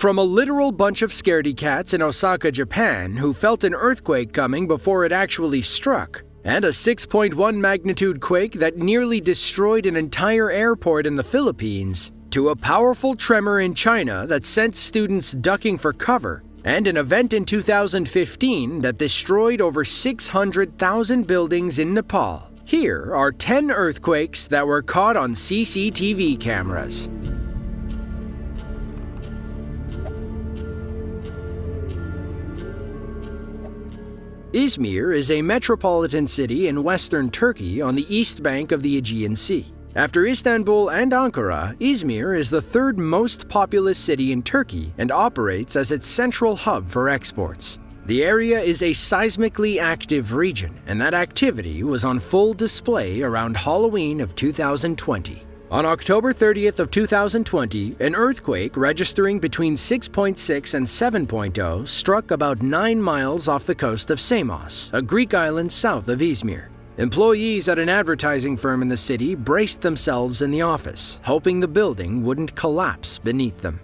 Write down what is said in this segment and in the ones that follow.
From a literal bunch of scaredy cats in Osaka, Japan, who felt an earthquake coming before it actually struck, and a 6.1 magnitude quake that nearly destroyed an entire airport in the Philippines, to a powerful tremor in China that sent students ducking for cover, and an event in 2015 that destroyed over 600,000 buildings in Nepal. Here are 10 earthquakes that were caught on CCTV cameras. Izmir is a metropolitan city in western Turkey on the east bank of the Aegean Sea. After Istanbul and Ankara, Izmir is the third most populous city in Turkey and operates as its central hub for exports. The area is a seismically active region, and that activity was on full display around Halloween of 2020. On October 30th of 2020, an earthquake registering between 6.6 and 7.0 struck about 9 miles off the coast of Samos, a Greek island south of Izmir. Employees at an advertising firm in the city braced themselves in the office, hoping the building wouldn't collapse beneath them.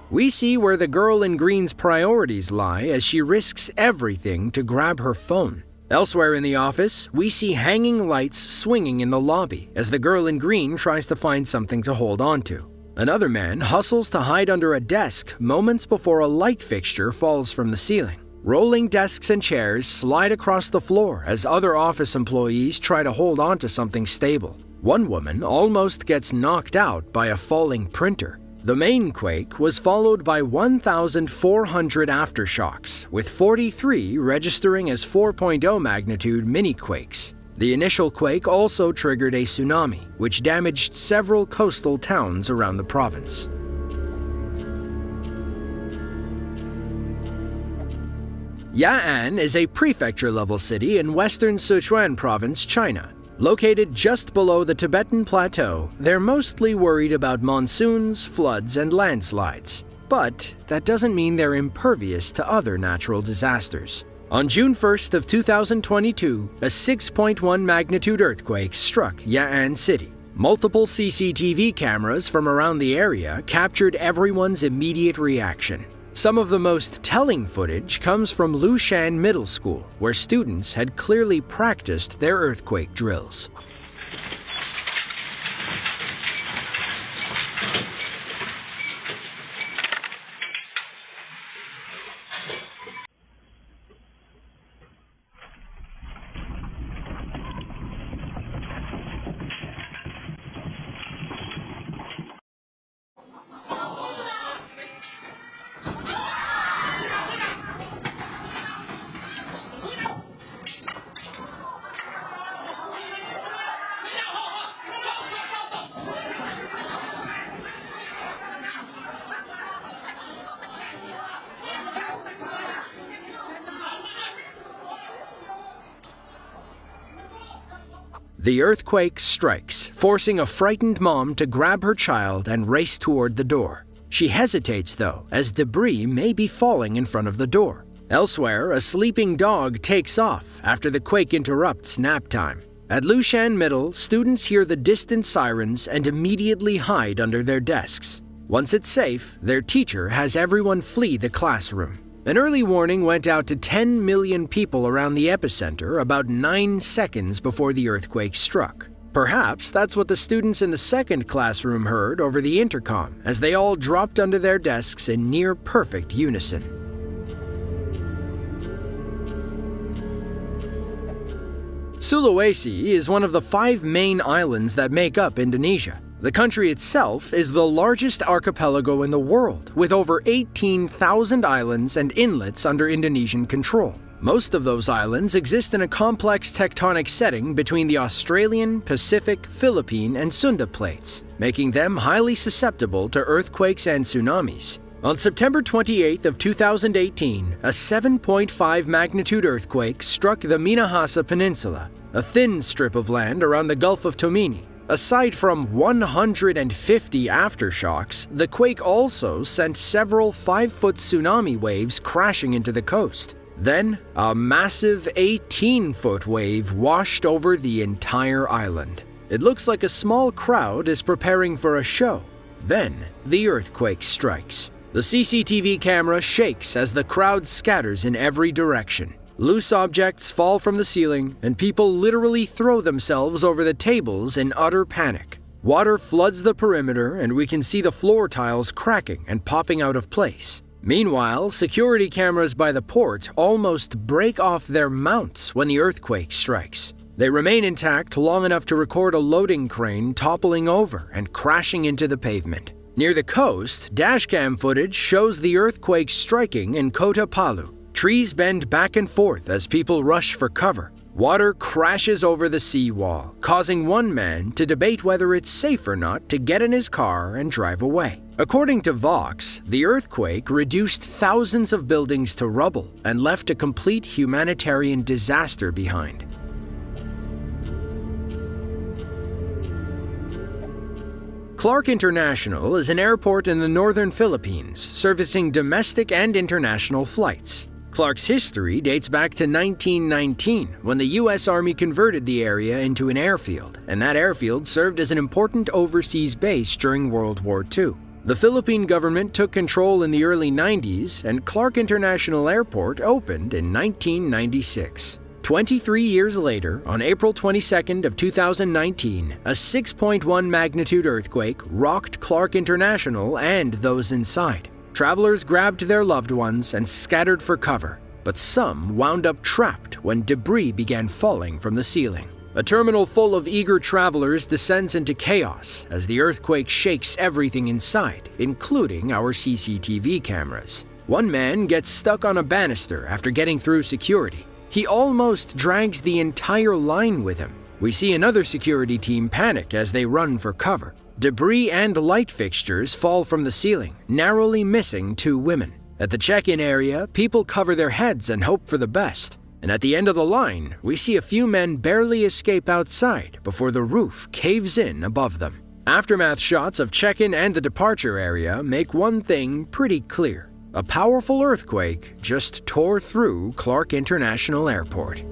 We see where the girl in green's priorities lie as she risks everything to grab her phone. Elsewhere in the office, we see hanging lights swinging in the lobby as the girl in green tries to find something to hold on to. Another man hustles to hide under a desk moments before a light fixture falls from the ceiling. Rolling desks and chairs slide across the floor as other office employees try to hold on to something stable. One woman almost gets knocked out by a falling printer. The main quake was followed by 1,400 aftershocks, with 43 registering as 4.0 magnitude mini-quakes. The initial quake also triggered a tsunami, which damaged several coastal towns around the province. Ya'an is a prefecture-level city in western Sichuan province, China. Located just below the Tibetan Plateau, they're mostly worried about monsoons, floods, and landslides. But that doesn't mean they're impervious to other natural disasters. On June 1st of 2022, a 6.1 magnitude earthquake struck Ya'an City. Multiple CCTV cameras from around the area captured everyone's immediate reaction. Some of the most telling footage comes from Lushan Middle School, where students had clearly practiced their earthquake drills. The earthquake strikes, forcing a frightened mom to grab her child and race toward the door. She hesitates, though, as debris may be falling in front of the door. Elsewhere, a sleeping dog takes off after the quake interrupts nap time. At Lushan Middle, students hear the distant sirens and immediately hide under their desks. Once it's safe, their teacher has everyone flee the classroom. An early warning went out to 10 million people around the epicenter about 9 seconds before the earthquake struck. Perhaps that's what the students in the second classroom heard over the intercom as they all dropped under their desks in near-perfect unison. Sulawesi is one of the 5 main islands that make up Indonesia. The country itself is the largest archipelago in the world, with over 18,000 islands and inlets under Indonesian control. Most of those islands exist in a complex tectonic setting between the Australian, Pacific, Philippine, and Sunda plates, making them highly susceptible to earthquakes and tsunamis. On September 28th of 2018, a 7.5 magnitude earthquake struck the Minahasa Peninsula, a thin strip of land around the Gulf of Tomini. Aside from 150 aftershocks, the quake also sent several 5-foot tsunami waves crashing into the coast. Then, a massive 18-foot wave washed over the entire island. It looks like a small crowd is preparing for a show. Then, the earthquake strikes. The CCTV camera shakes as the crowd scatters in every direction. Loose objects fall from the ceiling, and people literally throw themselves over the tables in utter panic. Water floods the perimeter, and we can see the floor tiles cracking and popping out of place. Meanwhile, security cameras by the port almost break off their mounts when the earthquake strikes. They remain intact long enough to record a loading crane toppling over and crashing into the pavement. Near the coast, dashcam footage shows the earthquake striking in Kota Palu. Trees bend back and forth as people rush for cover. Water crashes over the seawall, causing one man to debate whether it's safe or not to get in his car and drive away. According to Vox, the earthquake reduced thousands of buildings to rubble and left a complete humanitarian disaster behind. Clark International is an airport in the northern Philippines, servicing domestic and international flights. Clark's history dates back to 1919, when the U.S. Army converted the area into an airfield, and that airfield served as an important overseas base during World War II. The Philippine government took control in the early 90s, and Clark International Airport opened in 1996. 23 years later, on April 22nd of 2019, a 6.1 magnitude earthquake rocked Clark International and those inside. Travelers grabbed their loved ones and scattered for cover, but some wound up trapped when debris began falling from the ceiling. A terminal full of eager travelers descends into chaos as the earthquake shakes everything inside, including our CCTV cameras. One man gets stuck on a banister after getting through security. He almost drags the entire line with him. We see another security team panic as they run for cover. Debris and light fixtures fall from the ceiling, narrowly missing 2 women. At the check-in area, people cover their heads and hope for the best. And at the end of the line, we see a few men barely escape outside before the roof caves in above them. Aftermath shots of check-in and the departure area make one thing pretty clear. A powerful earthquake just tore through Clark International Airport.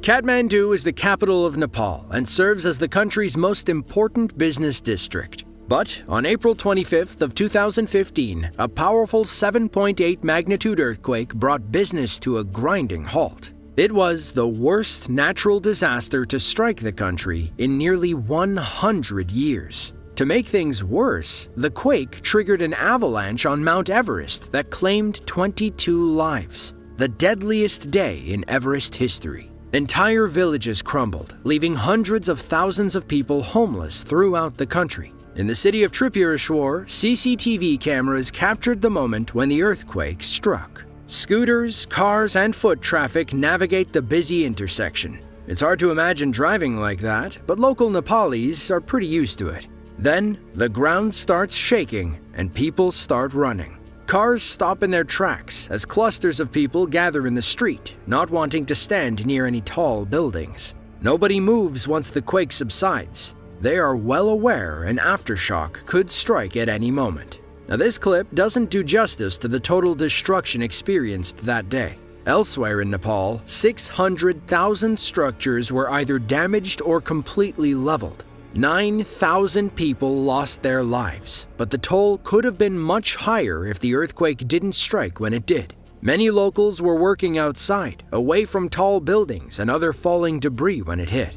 Kathmandu is the capital of Nepal and serves as the country's most important business district. But on April 25th of 2015, a powerful 7.8 magnitude earthquake brought business to a grinding halt. It was the worst natural disaster to strike the country in nearly 100 years. To make things worse, the quake triggered an avalanche on Mount Everest that claimed 22 lives, the deadliest day in Everest history. Entire villages crumbled, leaving hundreds of thousands of people homeless throughout the country. In the city of Tripureshwar, CCTV cameras captured the moment when the earthquake struck. Scooters, cars, and foot traffic navigate the busy intersection. It's hard to imagine driving like that, but local Nepalis are pretty used to it. Then, the ground starts shaking and people start running. Cars stop in their tracks as clusters of people gather in the street, not wanting to stand near any tall buildings. Nobody moves once the quake subsides. They are well aware an aftershock could strike at any moment. Now, this clip doesn't do justice to the total destruction experienced that day. Elsewhere in Nepal, 600,000 structures were either damaged or completely leveled. 9,000 people lost their lives, but the toll could have been much higher if the earthquake didn't strike when it did. Many locals were working outside, away from tall buildings and other falling debris when it hit.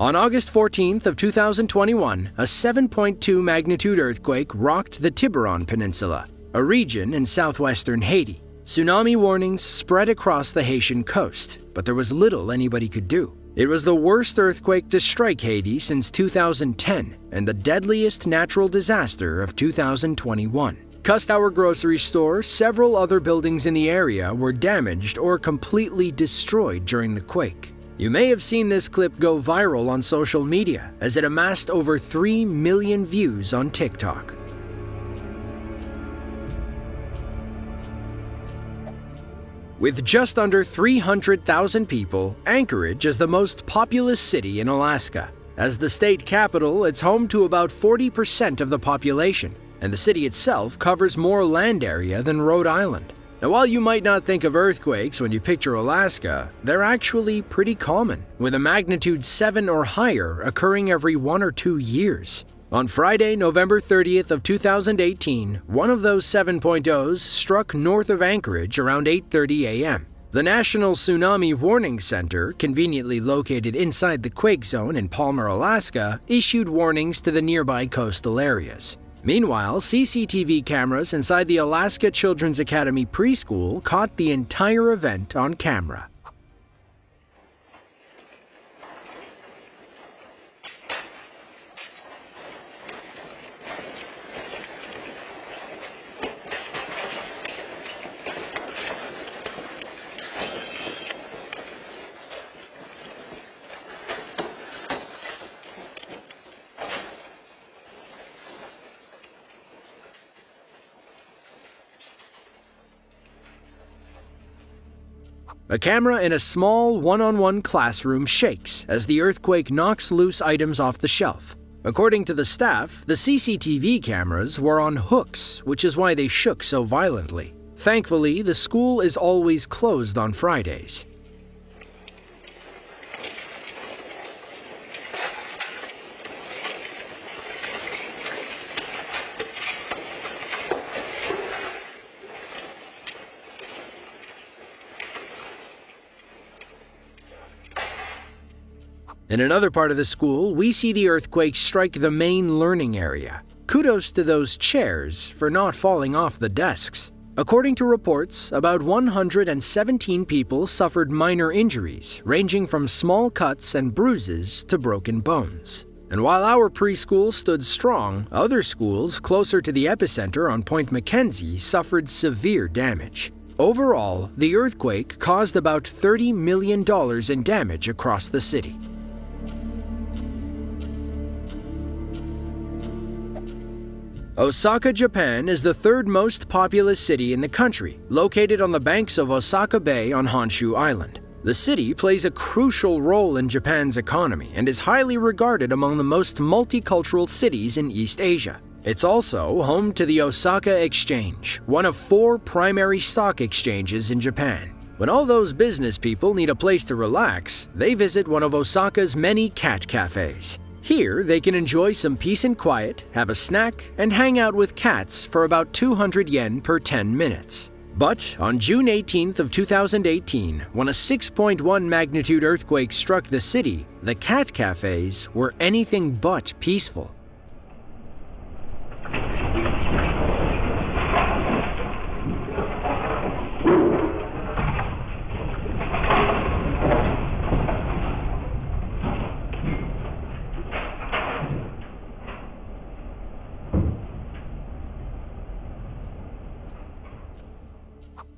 On August 14th of 2021, a 7.2 magnitude earthquake rocked the Tiburon Peninsula, a region in southwestern Haiti. Tsunami warnings spread across the Haitian coast, but there was little anybody could do. It was the worst earthquake to strike Haiti since 2010 and the deadliest natural disaster of 2021. Cussed Our grocery store, several other buildings in the area were damaged or completely destroyed during the quake. You may have seen this clip go viral on social media as it amassed over 3 million views on TikTok. With just under 300,000 people, Anchorage is the most populous city in Alaska. As the state capital, it's home to about 40% of the population, and the city itself covers more land area than Rhode Island. Now, while you might not think of earthquakes when you picture Alaska, they're actually pretty common, with a magnitude 7 or higher occurring every 1 or 2 years. On Friday, November 30th of 2018, one of those 7.0s struck north of Anchorage around 8:30 a.m. The National Tsunami Warning Center, conveniently located inside the quake zone in Palmer, Alaska, issued warnings to the nearby coastal areas. Meanwhile, CCTV cameras inside the Alaska Children's Academy preschool caught the entire event on camera. A camera in a small one-on-one classroom shakes as the earthquake knocks loose items off the shelf. According to the staff, the CCTV cameras were on hooks, which is why they shook so violently. Thankfully, the school is always closed on Fridays. In another part of the school, we see the earthquake strike the main learning area. Kudos to those chairs for not falling off the desks. According to reports, about 117 people suffered minor injuries, ranging from small cuts and bruises to broken bones. And while our preschool stood strong, other schools closer to the epicenter on Point Mackenzie suffered severe damage. Overall, the earthquake caused about $30 million in damage across the city. Osaka, Japan is the third most populous city in the country, located on the banks of Osaka Bay on Honshu Island. The city plays a crucial role in Japan's economy and is highly regarded among the most multicultural cities in East Asia. It's also home to the Osaka Exchange, one of 4 primary stock exchanges in Japan. When all those business people need a place to relax, they visit one of Osaka's many cat cafes. Here, they can enjoy some peace and quiet, have a snack, and hang out with cats for about 200 yen per 10 minutes. But on June 18th of 2018, when a 6.1 magnitude earthquake struck the city, the cat cafes were anything but peaceful.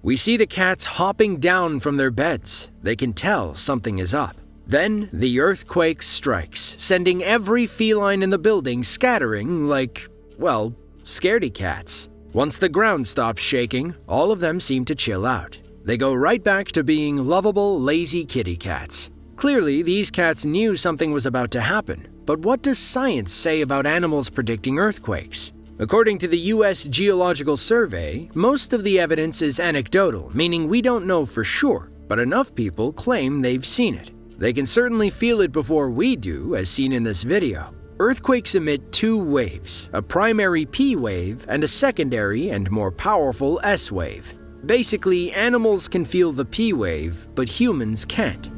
We see the cats hopping down from their beds. They can tell something is up. Then the earthquake strikes, sending every feline in the building scattering like, well, scaredy cats. Once the ground stops shaking, all of them seem to chill out. They go right back to being lovable, lazy kitty cats. Clearly, these cats knew something was about to happen. But what does science say about animals predicting earthquakes? According to the U.S. Geological Survey, most of the evidence is anecdotal, meaning we don't know for sure, but enough people claim they've seen it. They can certainly feel it before we do, as seen in this video. Earthquakes emit 2 waves, a primary P wave and a secondary and more powerful S wave. Basically, animals can feel the P wave, but humans can't.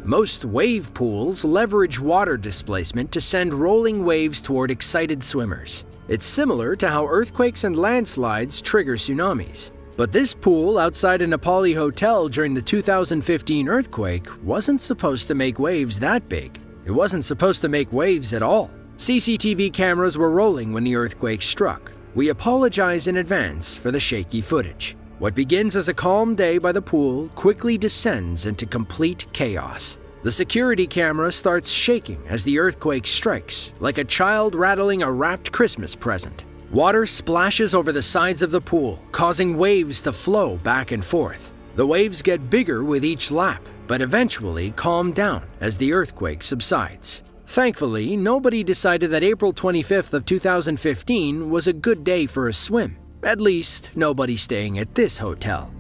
Most wave pools leverage water displacement to send rolling waves toward excited swimmers. It's similar to how earthquakes and landslides trigger tsunamis. But this pool outside a Nepali hotel during the 2015 earthquake wasn't supposed to make waves that big. It wasn't supposed to make waves at all. CCTV cameras were rolling when the earthquake struck. We apologize in advance for the shaky footage. What begins as a calm day by the pool quickly descends into complete chaos. The security camera starts shaking as the earthquake strikes, like a child rattling a wrapped Christmas present. Water splashes over the sides of the pool, causing waves to flow back and forth. The waves get bigger with each lap, but eventually calm down as the earthquake subsides. Thankfully, nobody decided that April 25th of 2015 was a good day for a swim. At least, nobody staying at this hotel.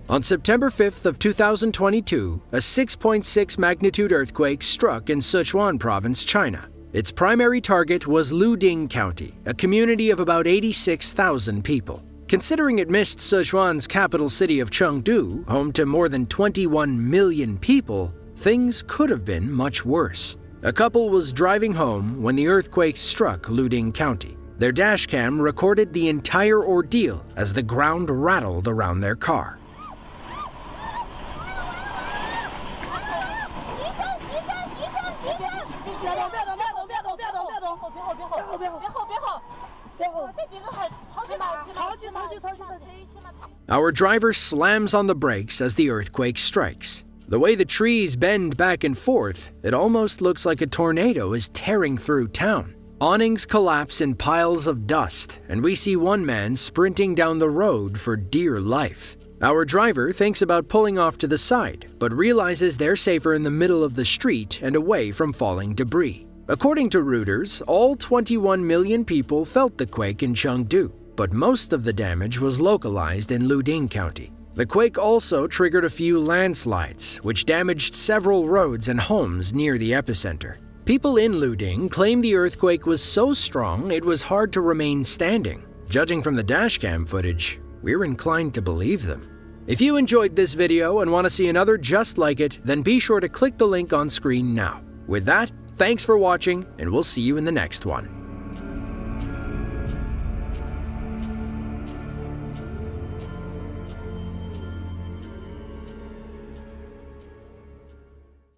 On September 5th of 2022, a 6.6 magnitude earthquake struck in Sichuan province, China. Its primary target was Luding County, a community of about 86,000 people. Considering it missed Sichuan's capital city of Chengdu, home to more than 21 million people, things could have been much worse. A couple was driving home when the earthquake struck Luding County. Their dashcam recorded the entire ordeal as the ground rattled around their car. Our driver slams on the brakes as the earthquake strikes. The way the trees bend back and forth, it almost looks like a tornado is tearing through town. Awnings collapse in piles of dust, and we see one man sprinting down the road for dear life. Our driver thinks about pulling off to the side, but realizes they're safer in the middle of the street and away from falling debris. According to Reuters, all 21 million people felt the quake in Chengdu, but most of the damage was localized in Luding County. The quake also triggered a few landslides, which damaged several roads and homes near the epicenter. People in Luding claim the earthquake was so strong it was hard to remain standing. Judging from the dashcam footage, we're inclined to believe them. If you enjoyed this video and want to see another just like it, then be sure to click the link on screen now. With that, thanks for watching, and we'll see you in the next one.